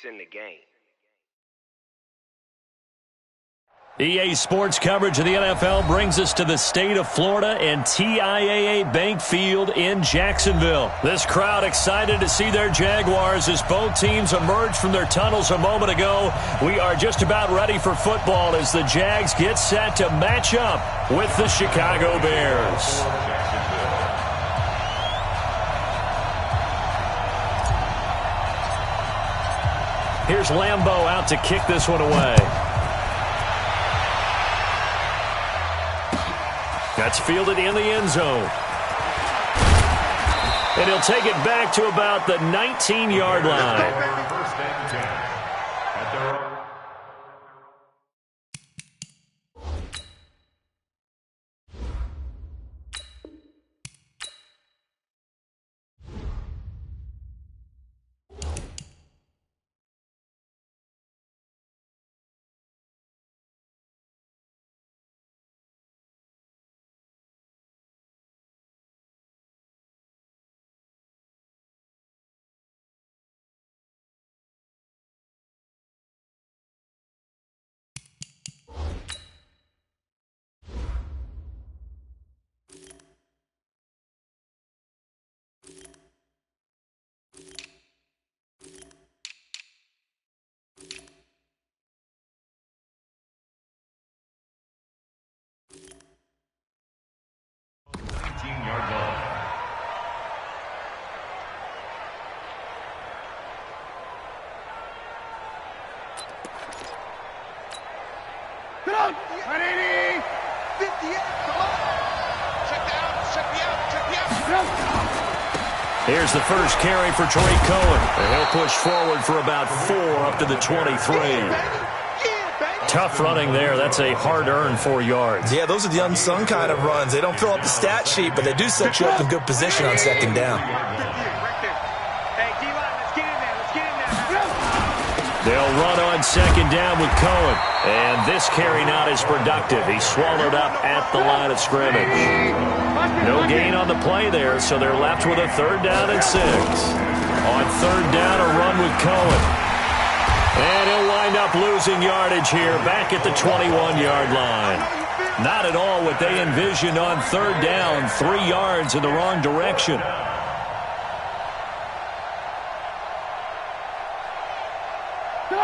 in the game. EA Sports coverage of the NFL brings us to the state of Florida and TIAA Bank Field in Jacksonville. This crowd excited to see their Jaguars as both teams emerged from their tunnels a moment ago. We are just about ready for football as the Jags get set to match up with the Chicago Bears. Here's Lambeau out to kick this one away. That's fielded in the end zone. And he'll take it back to about the 19-yard line. Here's the first carry for Tariq Cohen. And he'll push forward for about 4 up to the 23. Tough running there. That's a hard-earned 4 yards. Yeah, those are the unsung kind of runs. They don't fill up the stat sheet, but they do set you up in good position on second down. They'll run on second down with Cohen. And this carry not as productive. He's swallowed up at the line of scrimmage. No gain on the play there, so they're left with a 3rd down and 6. On 3rd down, a run with Cohen. And he'll wind up losing yardage here back at the 21-yard line. Not at all what they envisioned on 3rd down, 3 yards in the wrong direction.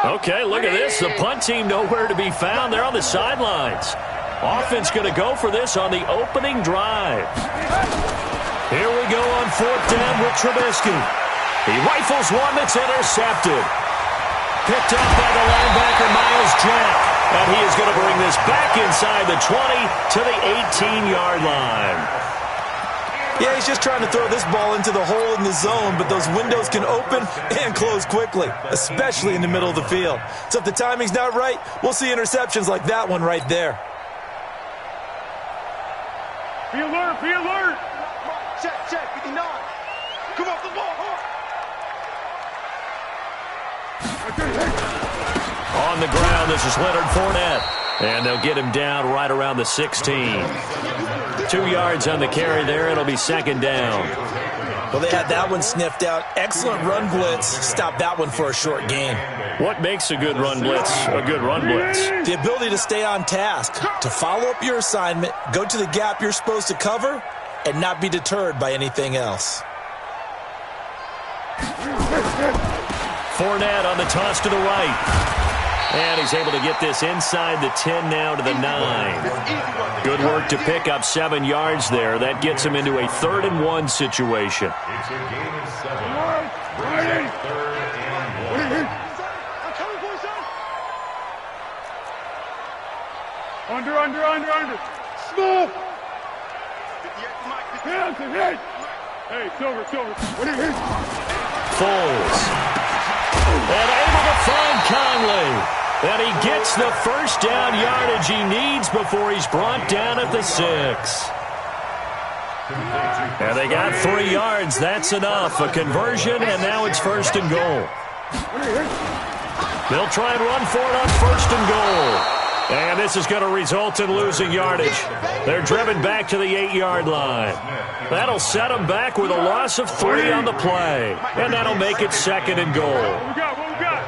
Okay, look at this. The punt team nowhere to be found. They're on the sidelines. Offense going to go for this on the opening drive. Here we go on 4th down with Trubisky. He rifles one that's intercepted. Picked up by the linebacker, Miles Jack. And he is going to bring this back inside the 20 to the 18-yard line. Yeah, he's just trying to throw this ball into the hole in the zone, but those windows can open and close quickly, especially in the middle of the field. So if the timing's not right, we'll see interceptions like that one right there. Be alert, be alert. Check, 59. Come off the ball, On the ground, this is Leonard Fournette. And they'll get him down right around the 16. 2 yards on the carry there. It'll be 2nd down. Well, they had that one sniffed out. Excellent run blitz. Stop that one for a short gain. What makes a good run blitz a good run blitz? The ability to stay on task, to follow up your assignment, go to the gap you're supposed to cover, and not be deterred by anything else. Fournette on the toss to the right. And he's able to get this inside the 10 now to the 9. Good work to pick up 7 yards there. That gets him into a 3rd and 1 situation. It's a game of 7. 3rd and 1. Under. Small. Hey, Silver. What are you? Foles. And able to find Conley. And he gets the first down yardage he needs before he's brought down at the 6. And they got 3 yards. That's enough. A conversion, and now it's 1st and goal. They'll try and run for it on 1st and goal. And this is going to result in losing yardage. They're driven back to the 8-yard line. That'll set them back with a loss of 3 on the play. And that'll make it 2nd and goal. What we got?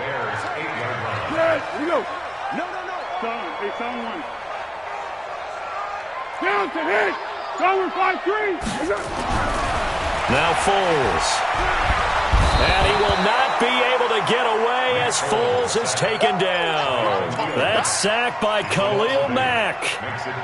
someone. Down to hit. Someone 5-3. Now Foles. And he will not be able to get away as Foles is taken down. That's sacked by Khalil Mack.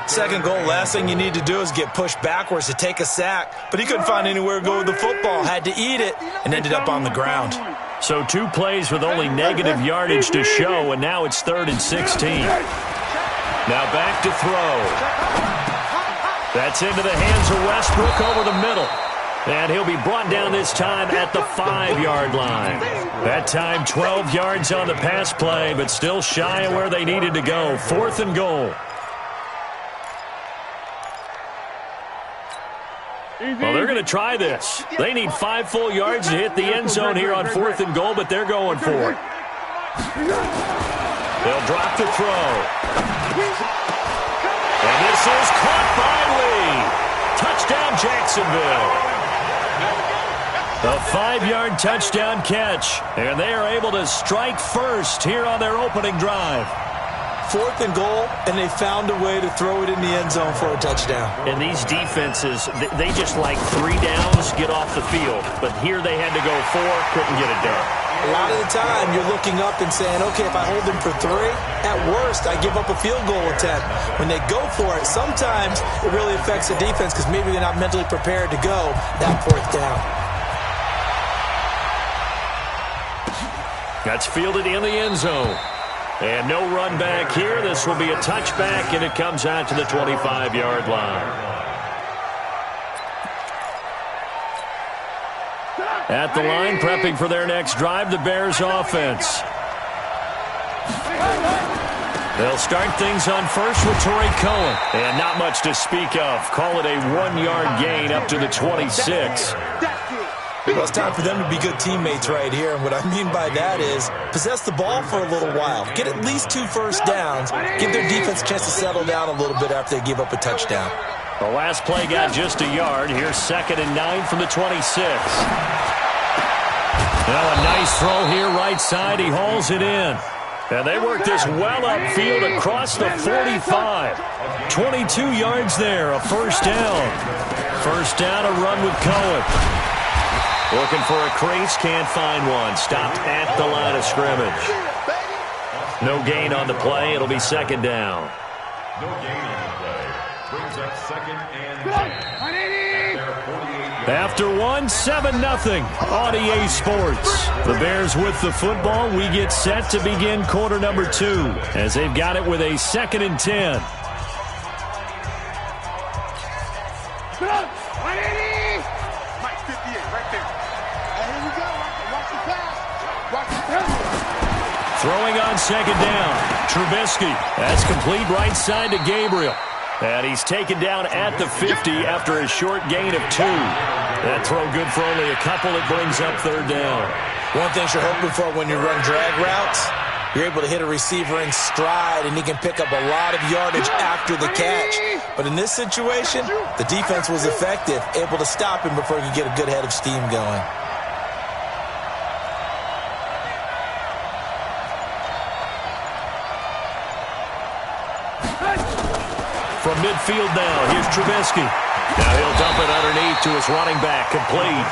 Second goal, last thing you need to do is get pushed backwards to take a sack. But he couldn't find anywhere to go with the football, had to eat it, and ended up on the ground. So 2 plays with only negative yardage to show, and now it's 3rd and 16. Now back to throw. That's into the hands of Westbrook over the middle. And he'll be brought down this time at the 5-yard line. That time 12 yards on the pass play, but still shy of where they needed to go. 4th and goal. Well, they're going to try this. They need 5 full yards to hit the end zone here on 4th and goal, but they're going for it. They'll drop the throw. And this is caught by Lee. Touchdown, Jacksonville. A 5-yard touchdown catch, and they are able to strike first here on their opening drive. 4th and goal, and they found a way to throw it in the end zone for a touchdown. And these defenses, they just like 3 downs, get off the field. But here they had to go 4, couldn't get it done. A lot of the time, you're looking up and saying, okay, if I hold them for 3, at worst, I give up a field goal attempt. When they go for it, sometimes it really affects the defense because maybe they're not mentally prepared to go that 4th down. That's fielded in the end zone. And no run back here. This will be a touchback, and it comes out to the 25-yard line. At the line, prepping for their next drive, the Bears offense. They'll start things on first with Torrey Cohen. And not much to speak of. Call it a 1-yard gain up to the 26. Well, it's time for them to be good teammates right here. And what I mean by that is possess the ball for a little while. Get at least 2 first downs. Give their defense a chance to settle down a little bit after they give up a touchdown. The last play got just a yard. Here's 2nd and 9 from the 26. Now a nice throw here right side. He hauls it in. And they work this well upfield across the 45. 22 yards there, a first down. First down, a run with Cohen. Looking for a crease, can't find one. Stopped at the line of scrimmage. No gain on the play. It'll be 2nd down. No gain on the play. Brings up 2nd and 10. After 1, 7-0 on EA Sports. The Bears with the football. We get set to begin quarter number 2 as they've got it with a 2nd and 10. Throwing on 2nd down. Trubisky. That's complete right side to Gabriel. And he's taken down at the 50 after a short gain of 2. That throw good for only a couple. It brings up 3rd down. One thing you're hoping for when you run drag routes, you're able to hit a receiver in stride, and he can pick up a lot of yardage after the catch. But in this situation, the defense was effective, able to stop him before he could get a good head of steam going. From midfield now, here's Trubisky. Now he'll dump it underneath to his running back, complete.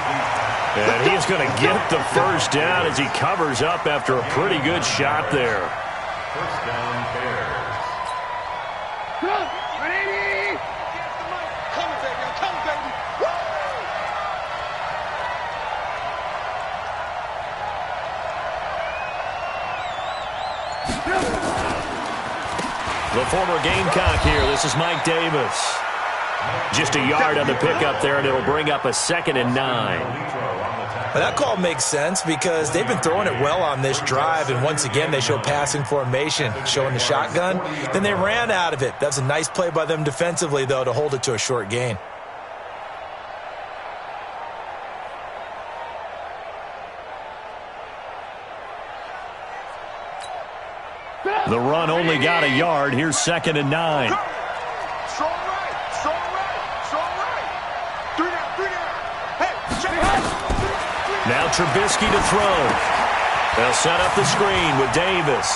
And he's going to get the first down as he covers up after a pretty good shot there. First down, Bears. The former Gamecock here. This is Mike Davis. Just a yard on the pickup there, and it'll bring up a 2nd and 9. Well, that call makes sense because they've been throwing it well on this drive, and once again they show passing formation, showing the shotgun. Then they ran out of it. That's a nice play by them defensively, though, to hold it to a short gain. The run only got a yard. Here's 2nd and 9. Strong right, strong right, strong right. 3 down, 3 down. Hey, check it. Now Trubisky to throw. They'll set up the screen with Davis.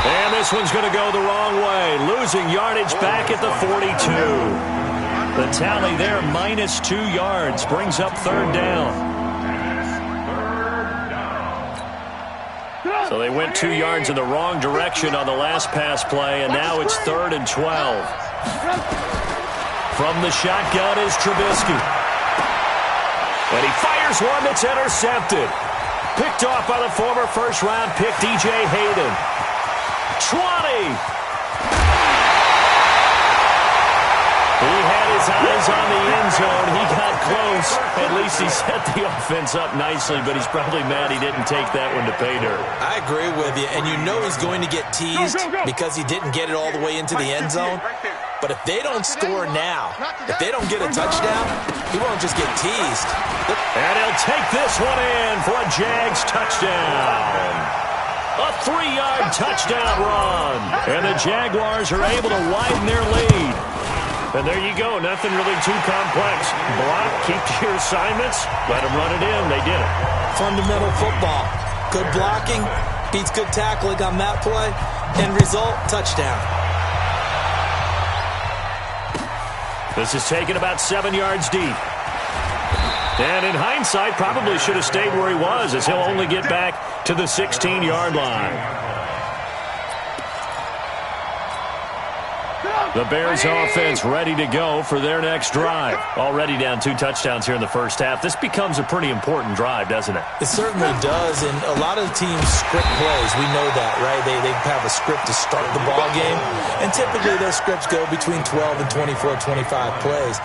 And this one's going to go the wrong way, losing yardage back at the 42. The tally there, -2 yards, brings up 3rd down. So they went 2 yards in the wrong direction on the last pass play, and now it's 3rd and 12. From the shotgun is Trubisky. And he fires one that's intercepted. Picked off by the former first-round pick, DJ Hayden. 20. He had his eyes on the end zone. He got close. At least he set the offense up nicely, but he's probably mad he didn't take that one to pay dirt. I agree with you, and you know he's going to get teased because he didn't get it all the way into the end zone. But if they don't score now, if they don't get a touchdown, he won't just get teased. And he'll take this one in for a Jags touchdown. A 3-yard touchdown run. And the Jaguars are able to widen their lead. And there you go. Nothing really too complex. Block, keep to your assignments, let them run it in. They did it. Fundamental football. Good blocking beats good tackling on that play. End result, touchdown. This is taken about 7 yards deep. And in hindsight, probably should have stayed where he was, as he'll only get back to the 16-yard line. The Bears offense ready to go for their next drive. Already down 2 touchdowns here in the first half. This becomes a pretty important drive, doesn't it? It certainly does, and a lot of teams script plays. We know that, right? They have a script to start the ball game, and typically those scripts go between 12 and 24, 25 plays.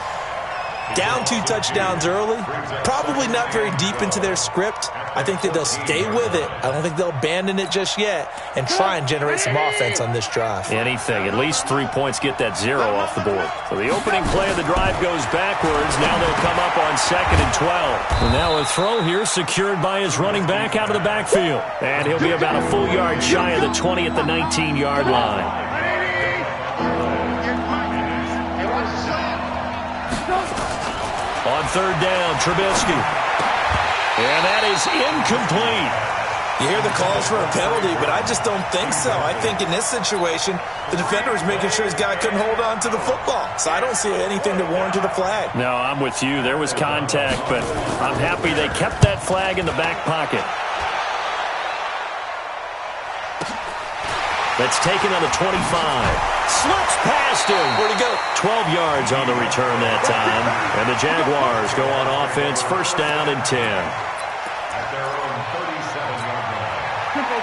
Down 2 touchdowns early, probably not very deep into their script. I think that they'll stay with it. I don't think they'll abandon it just yet and try and generate some offense on this drive. Anything. At least 3 points, get that 0 off the board. So the opening play of the drive goes backwards. Now they'll come up on 2nd and 12. And now a throw here secured by his running back out of the backfield. And he'll be about a full yard shy of the 20 at the 19-yard line. On 3rd down, Trubisky. And that is incomplete. You hear the calls for a penalty, but I just don't think so. I think in this situation, the defender was making sure his guy couldn't hold on to the football. So I don't see anything that warranted a flag. No, I'm with you. There was contact, but I'm happy they kept that flag in the back pocket. That's taken on the 25. Slips past him. Where'd he go? 12 yards on the return that time. And the Jaguars go on offense, 1st down and 10.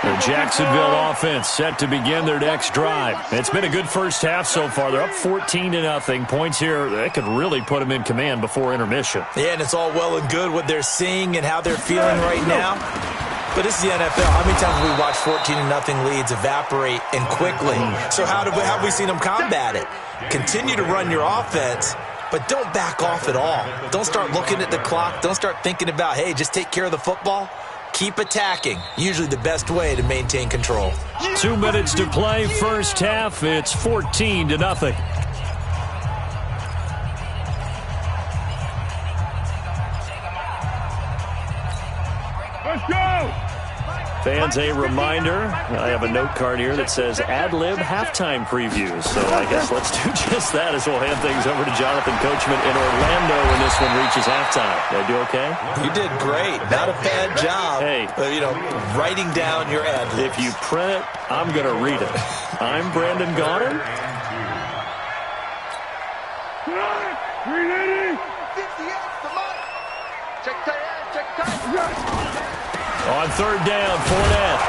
The Jacksonville offense set to begin their next drive. It's been a good first half so far. They're up 14-0. Points here, that could really put them in command before intermission. Yeah, and it's all well and good what they're seeing and how they're feeling right now. But this is the NFL. How many times have we watched 14-0 leads evaporate and quickly? So how have we seen them combat it? Continue to run your offense, but don't back off at all. Don't start looking at the clock. Don't start thinking about, hey, just take care of the football. Keep attacking. Usually the best way to maintain control. 2 minutes to play, first half. It's 14-0. Let's go! Fans, a reminder, I have a note card here that says ad-lib halftime previews. So I guess let's do just that as we'll hand things over to Jonathan Coachman in Orlando when this one reaches halftime. Did I do okay? You did great. Not a bad job. Hey. Writing down your ad-libs. If you print it, I'm going to read it. I'm Brandon Gaudin. 380! 58, come on! Check time. On 3rd down, Fournette.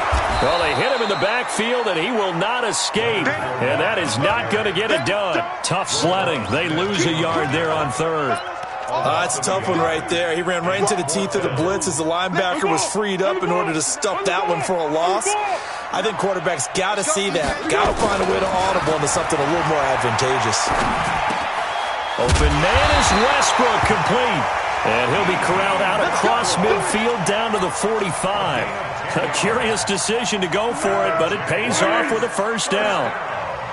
Well, they hit him in the backfield, and he will not escape. And that is not going to get it done. Tough sledding. They lose a yard there on 3rd. That's a tough one right there. He ran right into the teeth of the blitz as the linebacker was freed up in order to stuff that one for a loss. I think quarterbacks got to see that. Got to find a way to audible into something a little more advantageous. Open man is Westbrook, complete. And he'll be corralled out across midfield down to the 45. A curious decision to go for it, but it pays off with a 1st down.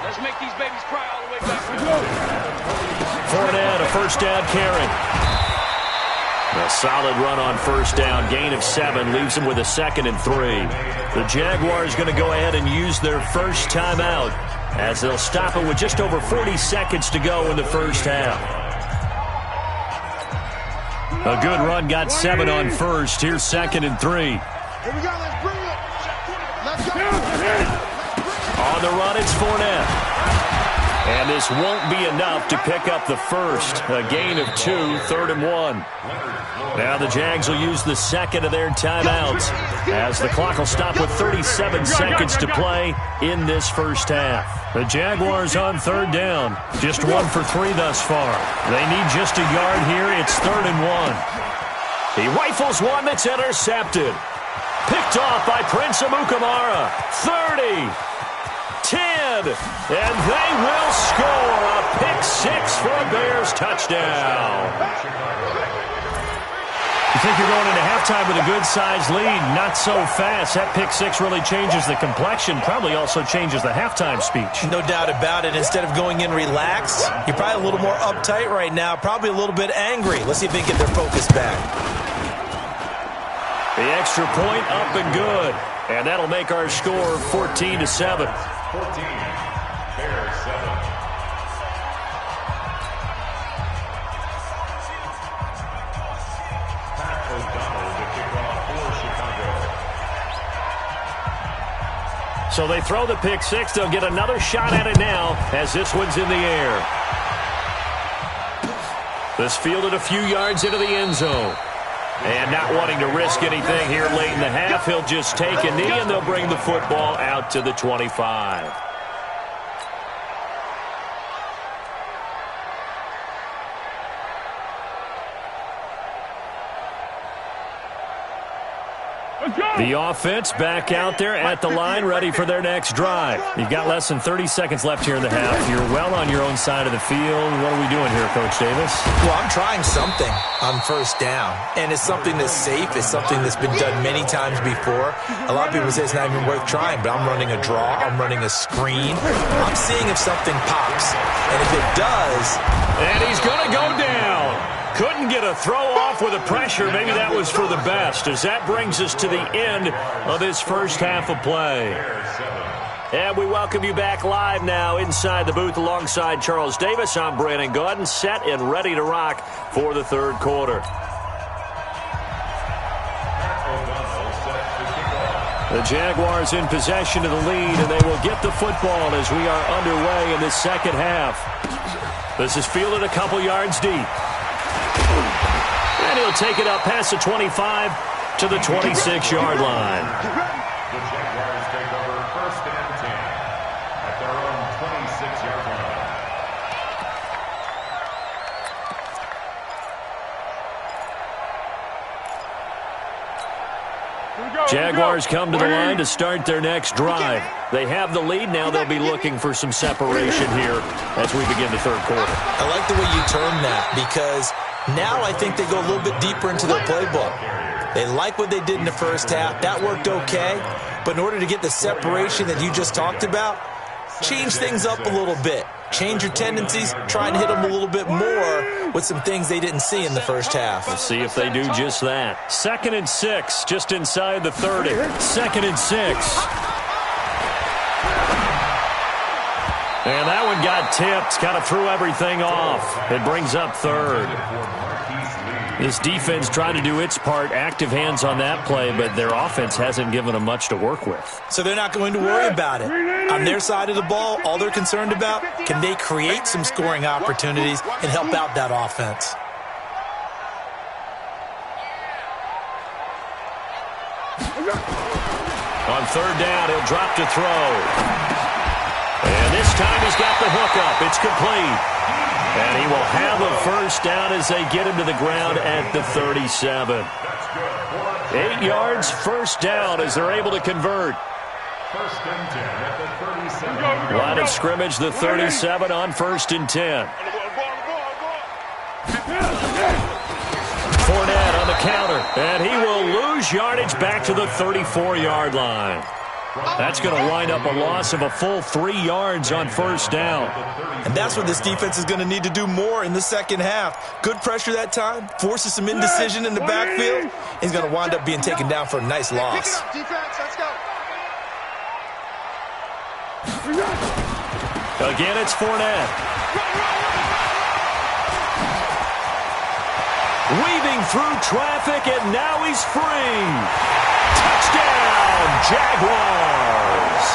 Let's make these babies cry all the way back. Fournette, a 1st down carry. A solid run on first down. Gain of 7 leaves them with a 2nd and 3. The Jaguars going to go ahead and use their first timeout as they'll stop it with just over 40 seconds to go in the first half. A good run, got 7 on first. Here's 2nd and 3. Here we go. Let's bring it. Let's go. On the run, it's Fournette. And this won't be enough to pick up the first. A gain of 2, 3rd and 1. Now the Jags will use the 2nd of their timeouts as the clock will stop with 37 seconds to play in this first half. The Jaguars on 3rd down. Just 1 for 3 thus far. They need just a yard here. It's 3rd and 1. He rifles one that's intercepted. Picked off by Prince Amukamara. 30. 10, and they will score a pick-6 for a Bears touchdown. You think you're going into halftime with a good-sized lead, not so fast. That pick-6 really changes the complexion, probably also changes the halftime speech. No doubt about it. Instead of going in relaxed, you're probably a little more uptight right now, probably a little bit angry. Let's see if they can get their focus back. The extra point up and good, and that'll make our score 14-7. 14, Bears 7. Pat O'Donnell to kick off for Chicago. So they throw the pick-6. They'll get another shot at it now as this one's in the air. This fielded a few yards into the end zone. And not wanting to risk anything here late in the half, he'll just take a knee, and they'll bring the football out to the 25. The offense back out there at the line, ready for their next drive. You've got less than 30 seconds left here in the half. You're well on your own side of the field. What are we doing here, Coach Davis? Well, I'm trying something on first down, and it's something that's safe. It's something that's been done many times before. A lot of people say it's not even worth trying, but I'm running a draw. I'm running a screen. I'm seeing if something pops, and if it does... And he's going to go down. Couldn't get a throw off with the pressure. Maybe that was for the best, as that brings us to the end of this first half of play. And we welcome you back live now inside the booth alongside Charles Davis. I'm Brandon Gaudin, set and ready to rock for the third quarter. The Jaguars in possession of the lead, and they will get the football as we are underway in the second half. This is fielded a couple yards deep. And he'll take it up past the 25 to the 26-yard line. The Jaguars take over 1st and 10 at their own 26-yard line. Jaguars come to the line to start their next drive. They have the lead. Now they'll be looking for some separation here as we begin the third quarter. I like the way you term that, because now I think they go a little bit deeper into their playbook. They like what they did in the first half. That worked okay. But in order to get the separation that you just talked about, change things up a little bit. Change your tendencies. Try and hit them a little bit more with some things they didn't see in the first half. Let's see if they do just that. 2nd and 6, just inside the 30. 2nd and 6. And that one got tipped. Kind of threw everything off. It brings up 3rd. This defense tried to do its part, active hands on that play, but their offense hasn't given them much to work with. So they're not going to worry about it. On their side of the ball, all they're concerned about, can they create some scoring opportunities and help out that offense? On 3rd down, he'll drop to throw. And this time he's got the hook up. It's complete. And he will have a first down as they get him to the ground at the 37. 8 yards, first down as they're able to convert. 1st and 10 at the 37. Line of scrimmage, the 37 on 1st and 10. Fournette on the counter, and he will lose yardage back to the 34-yard line. That's going to wind up a loss of a full 3 yards on first down. And that's what this defense is going to need to do more in the second half. Good pressure that time, forces some indecision in the backfield. He's going to wind up being taken down for a nice loss. Defense, let's go. Again, it's Fournette. Weaving through traffic, and now he's free. Touchdown, Jaguars.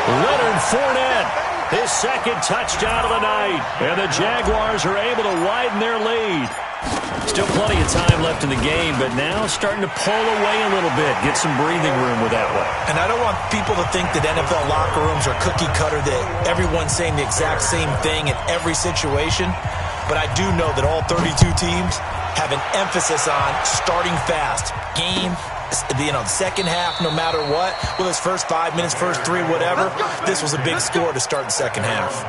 Leonard Fournette, his second touchdown of the night. And the Jaguars are able to widen their lead. Still plenty of time left in the game, but now starting to pull away a little bit. Get some breathing room with that one. And I don't want people to think that NFL locker rooms are cookie cutter, that everyone's saying the exact same thing in every situation. But I do know that all 32 teams have an emphasis on starting fast. Game, second half, no matter what. Whether it's first 5 minutes, first 3, whatever. This was a big score to start the second half.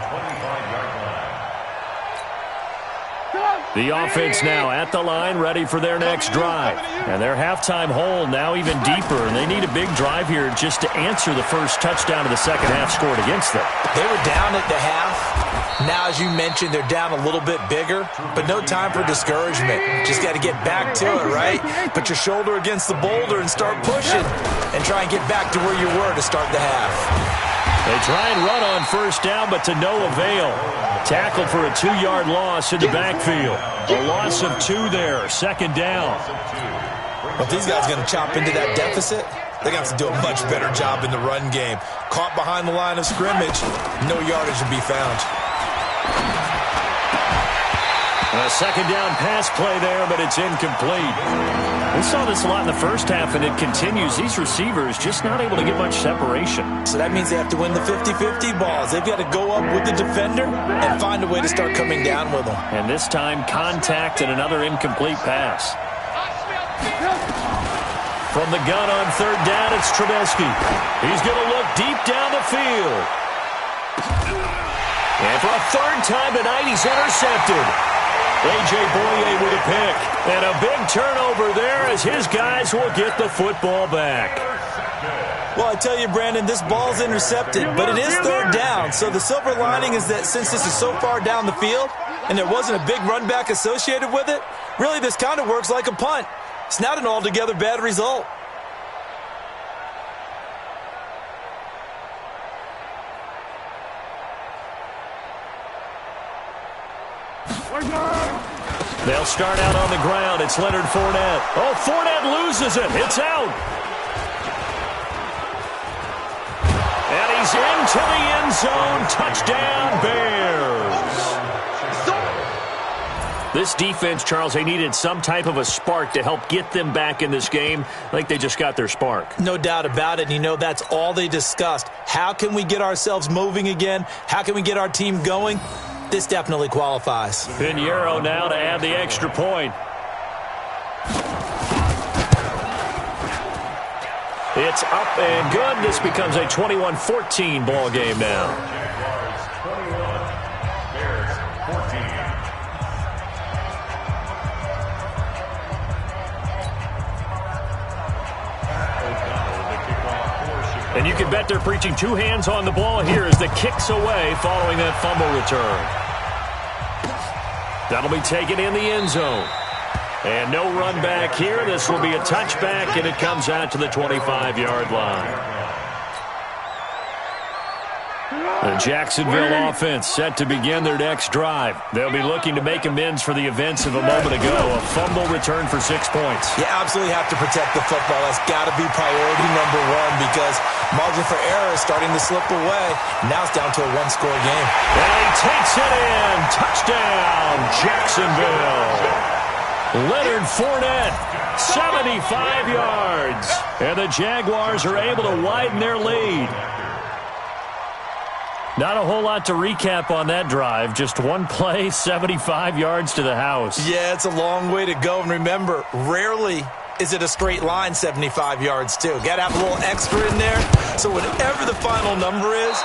The offense now at the line, ready for their next drive. And their halftime hole now even deeper, and they need a big drive here just to answer the first touchdown of the second half scored against them. They were down at the half. Now, as you mentioned, they're down a little bit bigger, but no time for discouragement. Just got to get back to it, right? Put your shoulder against the boulder and start pushing, and try and get back to where you were to start the half. They try and run on first down, but to no avail. Tackled for a 2-yard loss in the backfield. A loss of 2 there, second down. Well, if these guys are going to chop into that deficit, they're going to have to do a much better job in the run game. Caught behind the line of scrimmage, no yardage to be found. A second down pass play there, but it's incomplete. We saw this a lot in the first half, and it continues. These receivers just not able to get much separation. So that means they have to win the 50-50 balls. They've got to go up with the defender and find a way to start coming down with them. And this time, contact and another incomplete pass. From the gun on third down, it's Trubisky. He's going to look deep down the field. And for a third time tonight, he's intercepted. A.J. Boye with a pick. And a big turnover there as his guys will get the football back. Well, I tell you, Brandon, this ball's intercepted, but it is third down. So the silver lining is that since this is so far down the field and there wasn't a big run back associated with it, really this kind of works like a punt. It's not an altogether bad result. They'll start out on the ground. It's Leonard Fournette. Oh, Fournette loses it. It's out. And he's into the end zone. Touchdown, Bears. This defense, Charles, they needed some type of a spark to help get them back in this game. I think they just got their spark. No doubt about it. And you know, that's all they discussed. How can we get ourselves moving again? How can we get our team going? This definitely qualifies. Pinheiro now to add the extra point. It's up and good. This becomes a 21-14 ball game now. Jaguars 21, Bears 14. And you can bet they're preaching 2 hands on the ball here as the kick's away following that fumble return. That'll be taken in the end zone. And no run back here. This will be a touchback, and it comes out to the 25-yard line. The Jacksonville offense set to begin their next drive. They'll be looking to make amends for the events of a moment ago. A fumble return for 6 points. You absolutely have to protect the football. That's got to be priority number 1 because margin for error is starting to slip away. Now it's down to a 1-score game. And he takes it in. Touchdown, Jacksonville. Leonard Fournette, 75 yards. And the Jaguars are able to widen their lead. Not a whole lot to recap on that drive. Just one play, 75 yards to the house. Yeah, it's a long way to go. And remember, rarely is it a straight line 75 yards, too. Got to have a little extra in there. So whatever the final number is,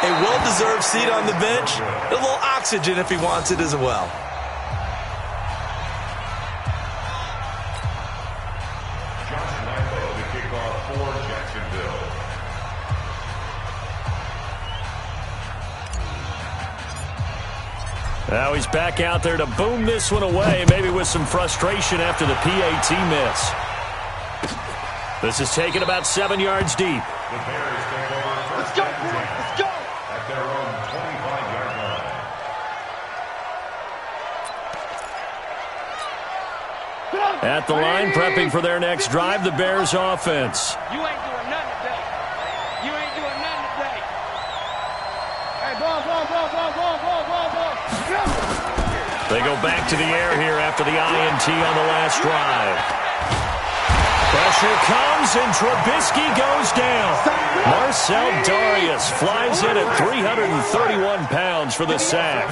a well-deserved seat on the bench, a little oxygen if he wants it as well. Now he's back out there to boom this one away, maybe with some frustration after the PAT miss. This is taken about 7 yards deep. The Bears take over first and 10 Let's go! at their own 25-yard line. At the line, prepping for their next drive, the Bears offense. You ain't doing nothing today. You ain't doing nothing today. Hey, ball. They go back to the air here after the INT on the last drive. Pressure comes, and Trubisky goes down. Marcel Darius flies in at 331 pounds for the sack.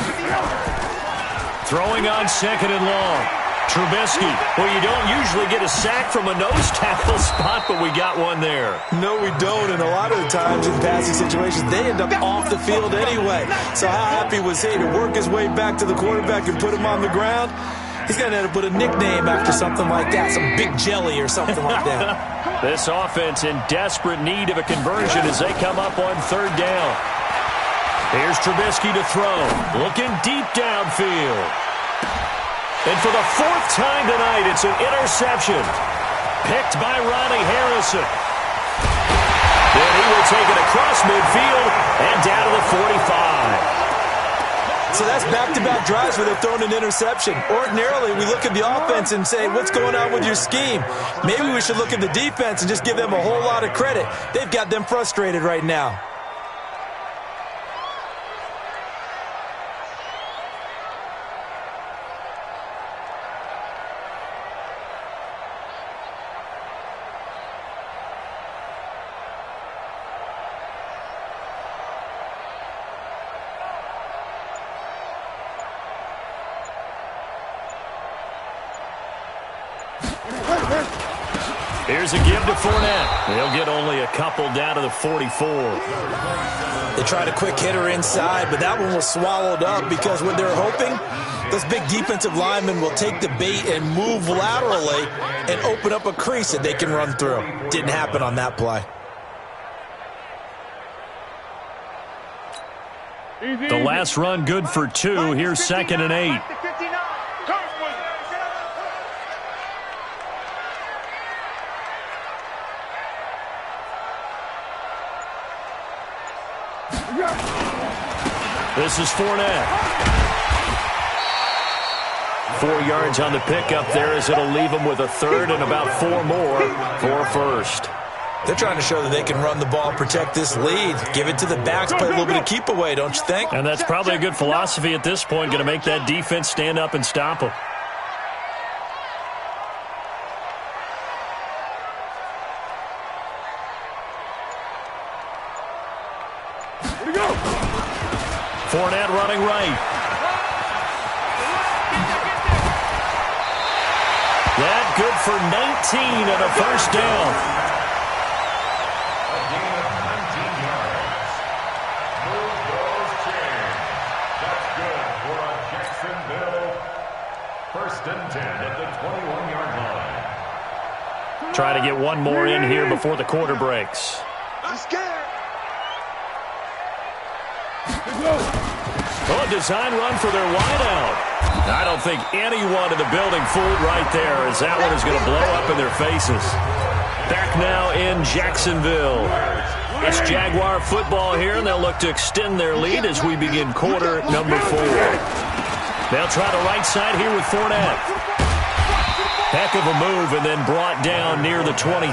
Throwing on second and long. Trubisky. Well, you don't usually get a sack from a nose tackle spot, but we got one there. No, we don't, and a lot of the times in passing situations, they end up off the field anyway. So how happy was he to work his way back to the quarterback and put him on the ground? He's going to end up with a nickname after something like that, some Big Jelly or something like that. This offense in desperate need of a conversion as they come up on third down. Here's Trubisky to throw, looking deep downfield. And for the fourth time tonight, it's an interception. Picked by Ronnie Harrison. Then he will take it across midfield and down to the 45. So that's back-to-back drives where they're throwing an interception. Ordinarily, we look at the offense and say, what's going on with your scheme? Maybe we should look at the defense and just give them a whole lot of credit. They've got them frustrated right now. Here's a give to Fournette. He'll get only a couple down to the 44. They tried a quick hitter inside, but that one was swallowed up because what they're hoping, those big defensive linemen will take the bait and move laterally and open up a crease that they can run through. Didn't happen on that play. The last run good for 2. Here's 2nd and 8. This is Fournette. 4 yards on the pickup there as it'll leave them with a third and about 4 more for a first. They're trying to show that they can run the ball, protect this lead. Give it to the backs, play a little bit of keep away, don't you think? And that's probably a good philosophy at this point, going to make that defense stand up and stop them. Fournette running right. That good for 19 and a first down. A gain of 19 yards. Move those chains. That's good for a Jacksonville first and 10 at the 21-yard line. Try to get one more in here before the quarter breaks. I'm scared. Oh, a design run for their wideout. I don't think anyone in the building fooled right there as that one is going to blow up in their faces. Back now in Jacksonville. It's Jaguar football here, and they'll look to extend their lead as we begin quarter number 4. They'll try the right side here with Fournette. Heck of a move, and then brought down near the 23.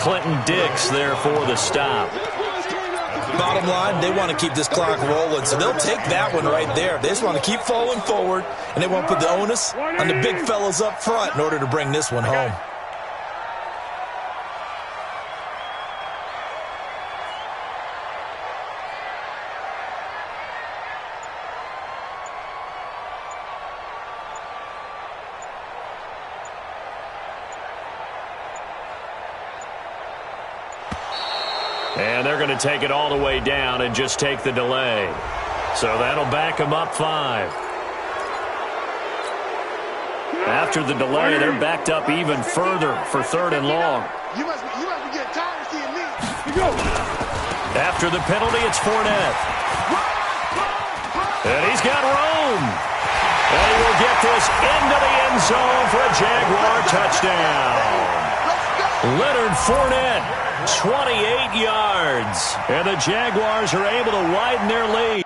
Clinton Dix there for the stop. Bottom line, they want to keep this clock rolling, so they'll take that one right there. They just want to keep falling forward, and they want to put the onus on the big fellas up front in order to bring this one home. And they're going to take it all the way down and just take the delay. So that'll back them up 5. After the delay, they're backed up even further for 3rd and long. You must be getting tired of seeing me. After the penalty, it's Fournette. And he's got room. And he will get this into the end zone for a Jaguar touchdown. Leonard Fournette, 28 yards. And the Jaguars are able to widen their lead.